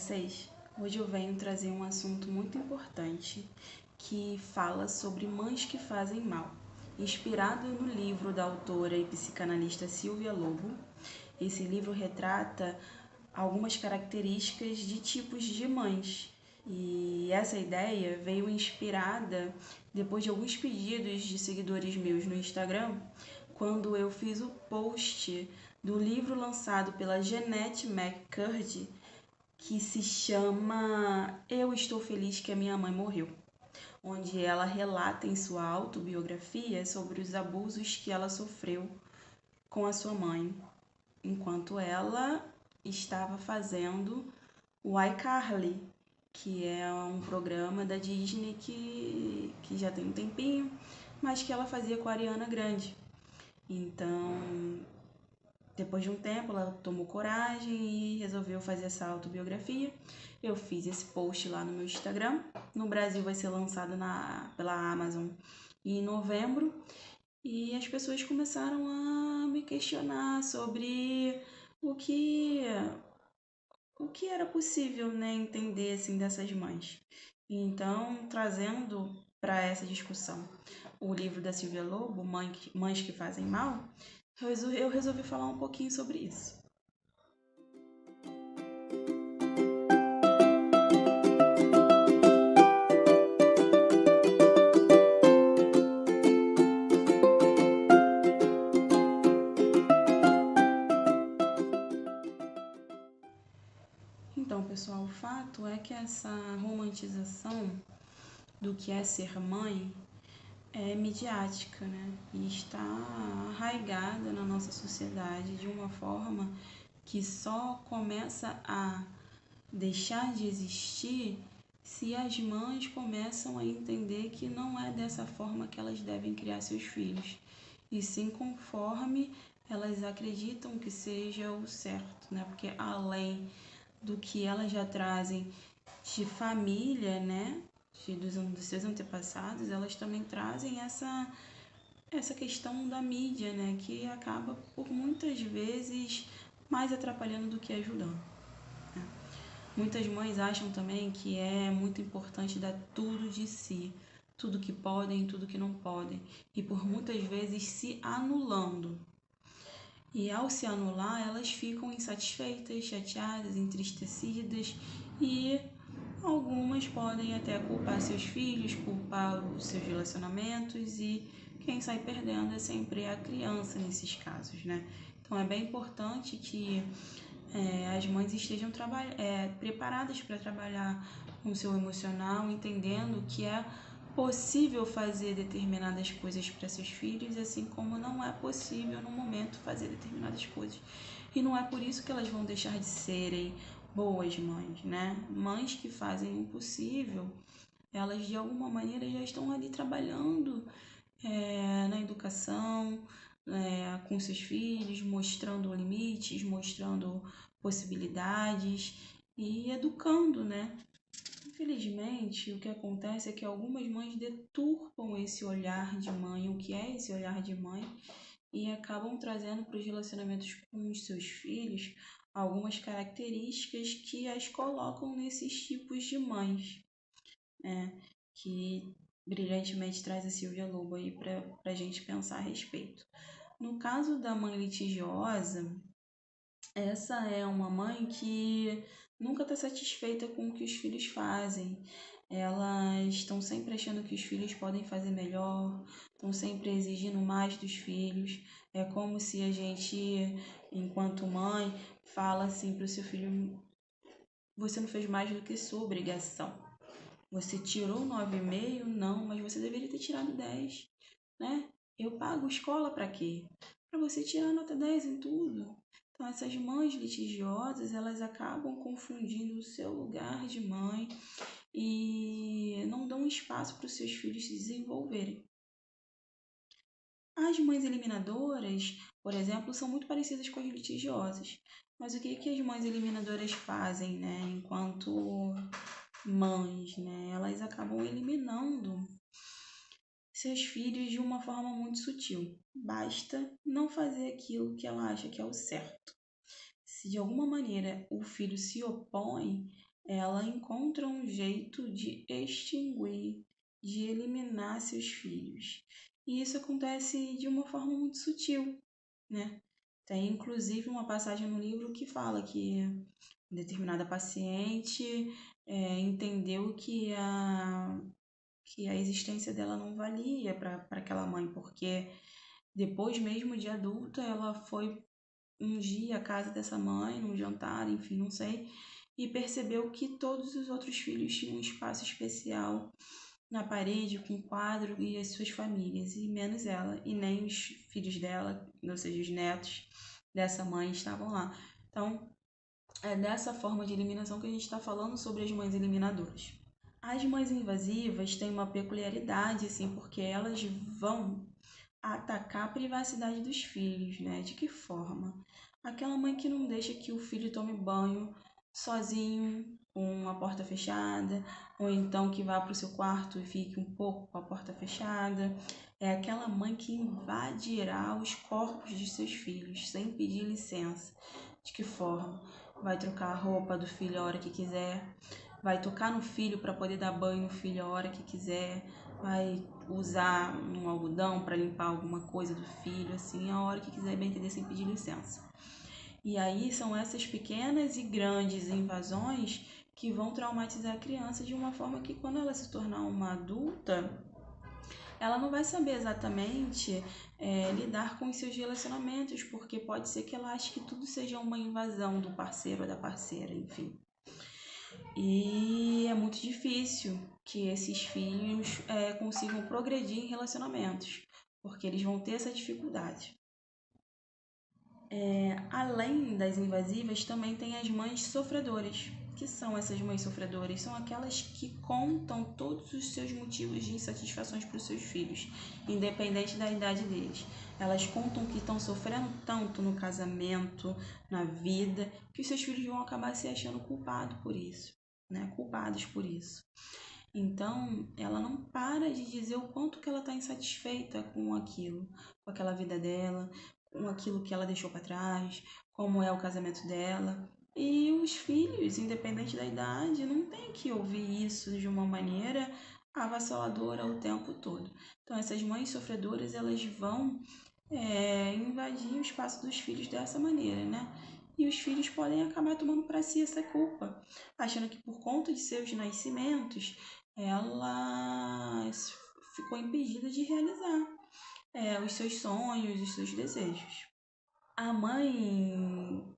vocês? Hoje eu venho trazer um assunto muito importante que fala sobre mães que fazem mal. Inspirado no livro da autora e psicanalista Silvia Lobo, esse livro retrata algumas características de tipos de mães. E essa ideia veio inspirada depois de alguns pedidos de seguidores meus no Instagram, quando eu fiz o post do livro lançado pela Jeanette McCurdy, que se chama Eu Estou Feliz que a Minha Mãe Morreu, onde ela relata em sua autobiografia sobre os abusos que ela sofreu com a sua mãe, enquanto ela estava fazendo o iCarly, que é um programa da Disney que já tem um tempinho, mas que ela fazia com a Ariana Grande. Então, depois de um tempo, ela tomou coragem e resolveu fazer essa autobiografia. Eu fiz esse post lá no meu Instagram. No Brasil vai ser lançado pela Amazon em novembro. E as pessoas começaram a me questionar sobre o que, o que era possível, né, entender assim, dessas mães. Então, trazendo para essa discussão o livro da Silvia Lobo, Mães que Fazem Mal, eu resolvi falar um pouquinho sobre isso. Então, pessoal, o fato é que essa romantização do que é ser mãe é midiática, né? E está arraigada na nossa sociedade de uma forma que só começa a deixar de existir se as mães começam a entender que não é dessa forma que elas devem criar seus filhos, e sim conforme elas acreditam que seja o certo, né? Porque além do que elas já trazem de família, né? Dos seus antepassados, elas também trazem essa questão da mídia, né? Que acaba por muitas vezes mais atrapalhando do que ajudando. Muitas mães acham também que é muito importante dar tudo de si, tudo que podem, tudo que não podem, e por muitas vezes se anulando. E ao se anular, elas ficam insatisfeitas, chateadas, entristecidas, e algumas podem até culpar seus filhos, culpar os seus relacionamentos, e quem sai perdendo é sempre a criança nesses casos, né? Então é bem importante que as mães estejam preparadas para trabalhar com o seu emocional, entendendo que é possível fazer determinadas coisas para seus filhos, assim como não é possível no momento fazer determinadas coisas. E não é por isso que elas vão deixar de serem boas mães, né? Mães que fazem o possível, elas de alguma maneira já estão ali trabalhando na educação, com seus filhos, mostrando limites, mostrando possibilidades e educando, né? Infelizmente, o que acontece é que algumas mães deturpam esse olhar de mãe, o que é esse olhar de mãe, e acabam trazendo para os relacionamentos com os seus filhos algumas características que as colocam nesses tipos de mães, né? Que brilhantemente traz a Silvia Lobo aí para a gente pensar a respeito. No caso da mãe litigiosa, essa é uma mãe que nunca está satisfeita com o que os filhos fazem. Elas estão sempre achando que os filhos podem fazer melhor, estão sempre exigindo mais dos filhos. É como se a gente, enquanto mãe, fala assim para o seu filho: você não fez mais do que sua obrigação. Você tirou 9,5? Não, mas você deveria ter tirado 10, né? Eu pago escola para quê? Para você tirar nota 10 em tudo. Então, essas mães litigiosas, elas acabam confundindo o seu lugar de mãe e não dão espaço para os seus filhos se desenvolverem. As mães eliminadoras, por exemplo, são muito parecidas com as litigiosas. Mas o que as mães eliminadoras fazem, né, enquanto mães, né? Elas acabam eliminando seus filhos de uma forma muito sutil. Basta não fazer aquilo que ela acha que é o certo. Se de alguma maneira o filho se opõe, ela encontra um jeito de extinguir, de eliminar seus filhos. E isso acontece de uma forma muito sutil, né? Tem inclusive uma passagem no livro que fala que determinada paciente entendeu que a existência dela não valia para aquela mãe, porque depois mesmo de adulta ela foi um dia à casa dessa mãe, num jantar, enfim, não sei, e percebeu que todos os outros filhos tinham um espaço especial na parede com quadro e as suas famílias, e menos ela, e nem os filhos dela, ou seja, os netos dessa mãe estavam lá. Então, é dessa forma de eliminação que a gente está falando sobre as mães eliminadoras. As mães invasivas têm uma peculiaridade, assim, porque elas vão atacar a privacidade dos filhos, né? De que forma? Aquela mãe que não deixa que o filho tome banho sozinho, com a porta fechada, ou então que vá para o seu quarto e fique um pouco com a porta fechada. É aquela mãe que invadirá os corpos de seus filhos sem pedir licença. De que forma? Vai trocar a roupa do filho a hora que quiser, vai tocar no filho para poder dar banho no filho a hora que quiser, vai usar um algodão para limpar alguma coisa do filho, assim, a hora que quiser, bem entender, sem pedir licença. E aí são essas pequenas e grandes invasões que vão traumatizar a criança de uma forma que quando ela se tornar uma adulta, ela não vai saber exatamente lidar com os seus relacionamentos, porque pode ser que ela ache que tudo seja uma invasão do parceiro ou da parceira, enfim. E é muito difícil que esses filhos consigam progredir em relacionamentos, porque eles vão ter essa dificuldade. Além das invasivas, também tem as mães sofredoras. Que são essas mães sofredoras? São aquelas que contam todos os seus motivos de insatisfações para os seus filhos, independente da idade deles. Elas contam que estão sofrendo tanto no casamento, na vida, que os seus filhos vão acabar se achando culpados por isso, né? Culpados por isso. Então, ela não para de dizer o quanto que ela está insatisfeita com aquilo, com aquela vida dela, com aquilo que ela deixou para trás, como é o casamento dela. E os filhos, independente da idade, não tem que ouvir isso de uma maneira avassaladora o tempo todo. Então, essas mães sofredoras, elas vão invadir o espaço dos filhos dessa maneira, né? E os filhos podem acabar tomando para si essa culpa, achando que por conta de seus nascimentos, ela ficou impedida de realizar os seus sonhos, os seus desejos. A mãe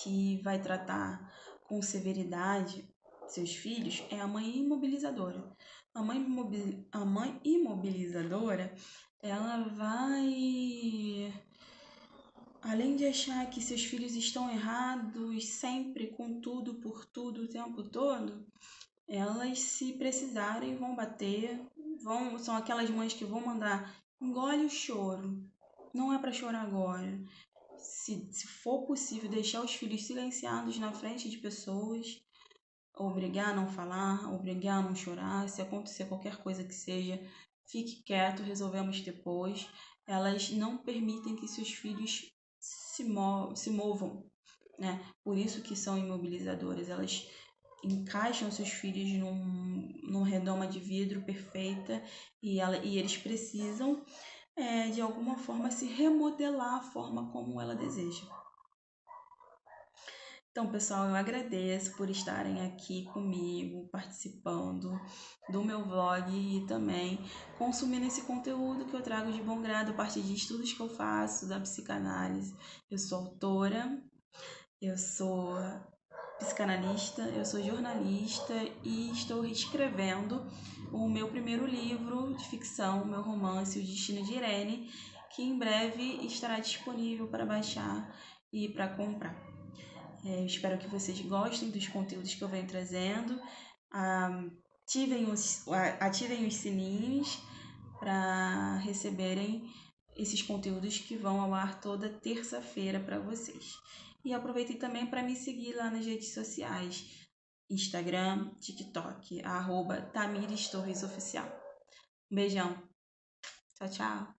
que vai tratar com severidade seus filhos é a mãe imobilizadora. A mãe imobilizadora, ela vai, além de achar que seus filhos estão errados sempre, com tudo, por tudo, o tempo todo, elas, se precisarem, vão bater, são aquelas mães que vão mandar, engole o choro, não é para chorar agora. Se for possível, deixar os filhos silenciados na frente de pessoas, obrigar a não falar, obrigar a não chorar, se acontecer qualquer coisa que seja, fique quieto, resolvemos depois. Elas não permitem que seus filhos se movam, né? Por isso que são imobilizadoras. Elas encaixam seus filhos num redoma de vidro perfeita e eles precisam de alguma forma se remodelar a forma como ela deseja. Então, pessoal, eu agradeço por estarem aqui comigo, participando do meu vlog e também consumindo esse conteúdo que eu trago de bom grado a partir de estudos que eu faço da psicanálise. Eu sou autora, eu sou psicanalista, eu sou jornalista e estou escrevendo o meu primeiro livro de ficção, o meu romance, O Destino de Irene, que em breve estará disponível para baixar e para comprar. Espero que vocês gostem dos conteúdos que eu venho trazendo. Ativem os sininhos para receberem esses conteúdos que vão ao ar toda terça-feira para vocês. E aproveitem também para me seguir lá nas redes sociais, Instagram, TikTok, @TamíresTorresOficial. Um beijão. Tchau, tchau.